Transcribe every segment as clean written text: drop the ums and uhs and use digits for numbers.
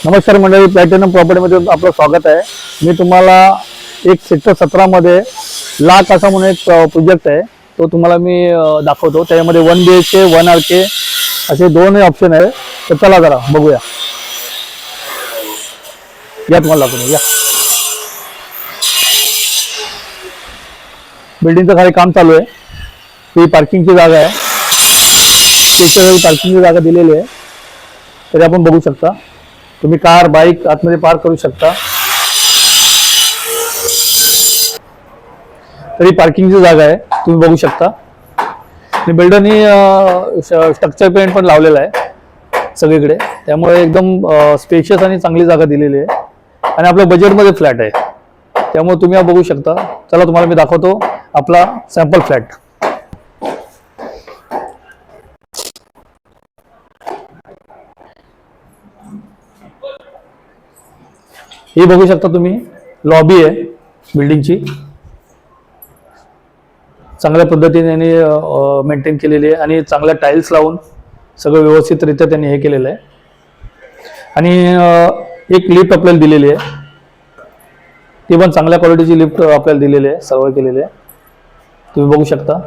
नमस्कार मंडळी, प्लॅटिनम प्रॉपर्टीमध्ये आपलं स्वागत आहे. मी तुम्हाला एक सेक्टर 17 मध्ये लाख असा म्हणून एक प्रोजेक्ट आहे, तो तुम्हाला मी दाखवतो. त्यामध्ये 1 BHK 1 RK असे दोन ऑप्शन आहे. तर चला जरा बघूया. या तुम्हाला दाखवतो. या बिल्डिंगचं खाली काम चालू आहे. ही पार्किंगची जागा आहे. स्पेशल पार्किंगची जागा दिलेली आहे. तरी आपण बघू शकता, तुम्ही कार बाईक आतमध्ये पार्क करू शकता. तरी पार्किंगची जागा आहे, तुम्ही बघू शकता. आणि बिल्डरनी स्ट्रक्चर पेंट पण लावलेला आहे सगळीकडे, त्यामुळे एकदम स्पेशियस आणि चांगली जागा दिलेली आहे. आणि आपल्या बजेटमध्ये फ्लॅट आहे, त्यामुळे तुम्ही बघू शकता. चला तुम्हाला मी दाखवतो आपला सॅम्पल फ्लॅट. ही बघू शकता तुम्ही, लॉबी आहे बिल्डिंगची. चांगल्या पद्धतीने मेंटेन केलेली आहे आणि चांगल्या टाईल्स लावून सगळं व्यवस्थितरित्या त्यांनी हे केलेलं आहे. आणि एक लिफ्ट आपल्याला दिलेली आहे, ती पण चांगल्या क्वालिटीची लिफ्ट आपल्याला दिलेली आहे, सर्व केलेली आहे, तुम्ही बघू शकता.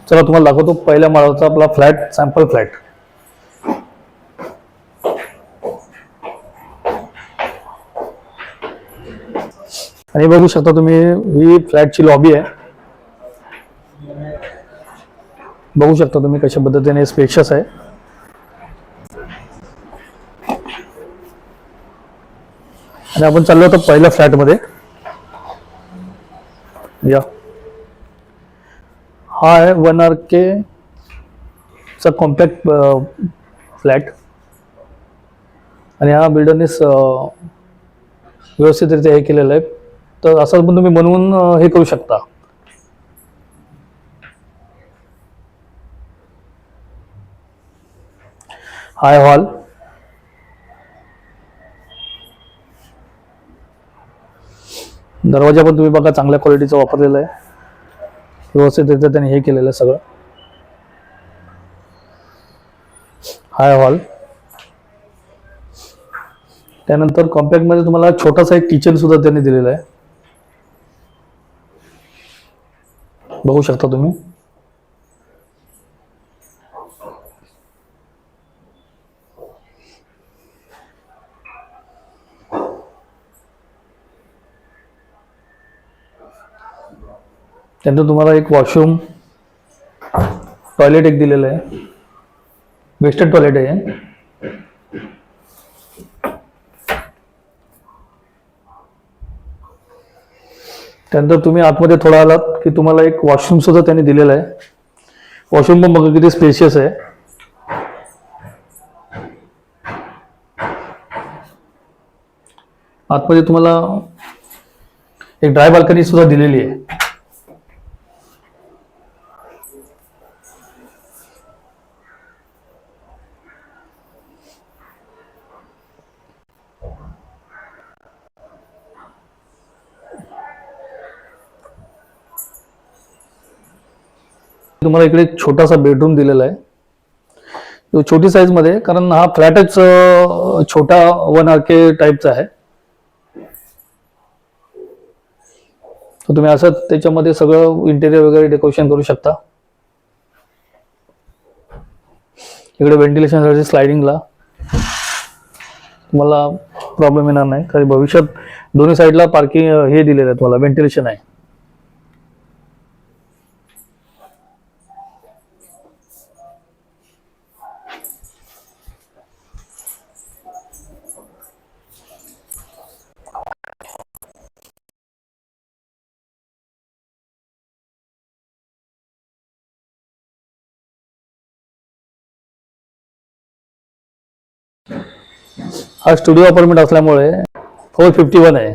चला तुम्हाला दाखवतो पहिल्या माळाचा आपला फ्लॅट, सॅम्पल फ्लॅट. आणि बघू शकता तुम्ही, ही फ्लॅटची लॉबी आहे. बघू शकता तुम्ही कशा पद्धतीने स्पेशियस आहे. आणि आपण चाललो होतो पहिल्या फ्लॅट मध्ये. या हा आहे 1 RK चा कॉम्पॅक्ट फ्लॅट. आणि हा बिल्डरने व्यवस्थितरित्या हे केलेलं आहे. तर असं पण तुम्ही बनवून हे करू शकता. हाय हॉल, दरवाजा पण तुम्ही बघा चांगल्या क्वालिटीचा वापरलेला आहे, व्यवस्थितरित्या त्यांनी हे केलेलं आहे सगळं. हाय हॉल, त्यानंतर कॉम्पॅक्ट मध्ये तुम्हाला छोटासा एक किचन सुद्धा त्यांनी दिलेला आहे, बघू शकता तुम्ही. त्यानंतर तुम्हाला एक वॉशरूम, टॉयलेट एक दिलेलं आहे, वेस्टर्न टॉयलेट आहे. त्यानंतर तुम्ही आतमध्ये थोडा आलात की तुम्हाला एक वॉशरूम सुद्धा त्यांनी दिलेला आहे. वॉशरूम पण बघा किती स्पेशियस आहे. आतमध्ये तुम्हाला एक ड्राय बाल्कनी सुद्धा दिलेली आहे. तुम्हाला इकडे एक छोटासा बेडरूम दिलेला आहे, छोटी साईज मध्ये, कारण हा फ्लॅटच छोटा 1 RK टाईपचा आहे. तर तुम्ही असं त्याच्यामध्ये सगळं इंटेरियर वगैरे डेकोरेशन करू शकता. इकडे व्हेंटिलेशनसाठी स्लायडिंगला तुम्हाला प्रॉब्लेम येणार नाही, कारण भविष्यात दोन्ही साईडला पार्किंग हे दिलेलं आहे, तुम्हाला व्हेंटिलेशन आहे. हा स्टुडिओ अपार्टमेंट असल्यामुळे 451 आहे.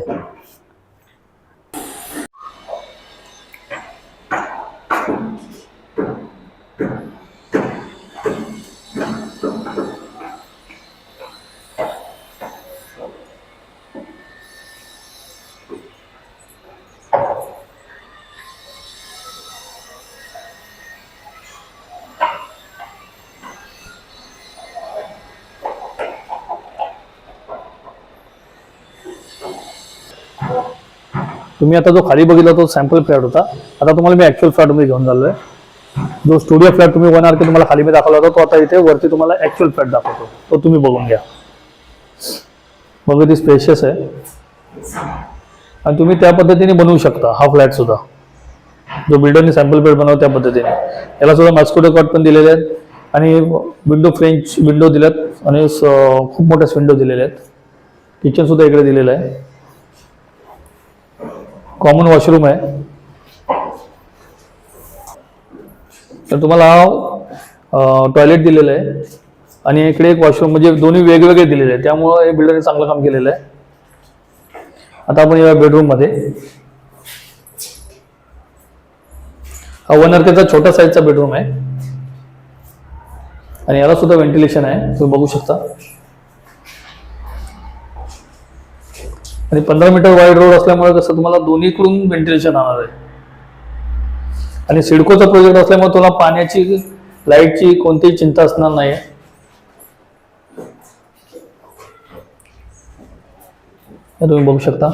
तुम्ही आता जो खाली बघितला तो सॅम्पल फ्लॅट होता. आता तुम्हाला मी ऍक्च्युअल फ्लॅटमध्ये घेऊन चाललोय. जो स्टुडिओ फ्लॅट तुम्ही 1 RK तुम्हाला खाली मी दाखवला होता तो आता इथे वरती तुम्हाला ऍक्च्युअल फ्लॅट दाखवतो. तो तुम्ही बघून घ्या. बघा ती स्पेशियस आहे आणि तुम्ही त्या पद्धतीने बनवू शकता हा फ्लॅट सुद्धा. जो बिल्डरने सॅम्पल फ्लॅट बनवला त्या पद्धतीने. याला सुद्धा मस्किटो कट पण दिलेले आहेत आणि विंडो फ्रेंच विंडो दिल्यात आणि खूप मोठ्या विंडो दिलेल्या आहेत. किचन सुद्धा इकडे दिलेलं आहे. कॉमन वॉशरूम आहे. तर तुम्हाला टॉयलेट दिलेलं आहे आणि इकडे एक वॉशरूम, म्हणजे दोन्ही वेगवेगळे दिलेले आहे. त्यामुळं हे बिल्डरने चांगलं काम केलेलं आहे. आता आपण या बेडरूम मध्ये. हा 1 RKचा छोटा साईजचा बेडरूम आहे आणि याला सुद्धा व्हेंटिलेशन आहे, तुम्ही बघू शकता. आणि 15 मीटर वाईड रोड असल्यामुळे कसं तुम्हाला दोन्हीकडून व्हेंटिलेशन होणार आहे. आणि सिडकोचा प्रोजेक्ट असल्यामुळे तुला पाण्याची, लाईटची कोणतीही चिंता असणार नाही. तुम्ही बघू शकता.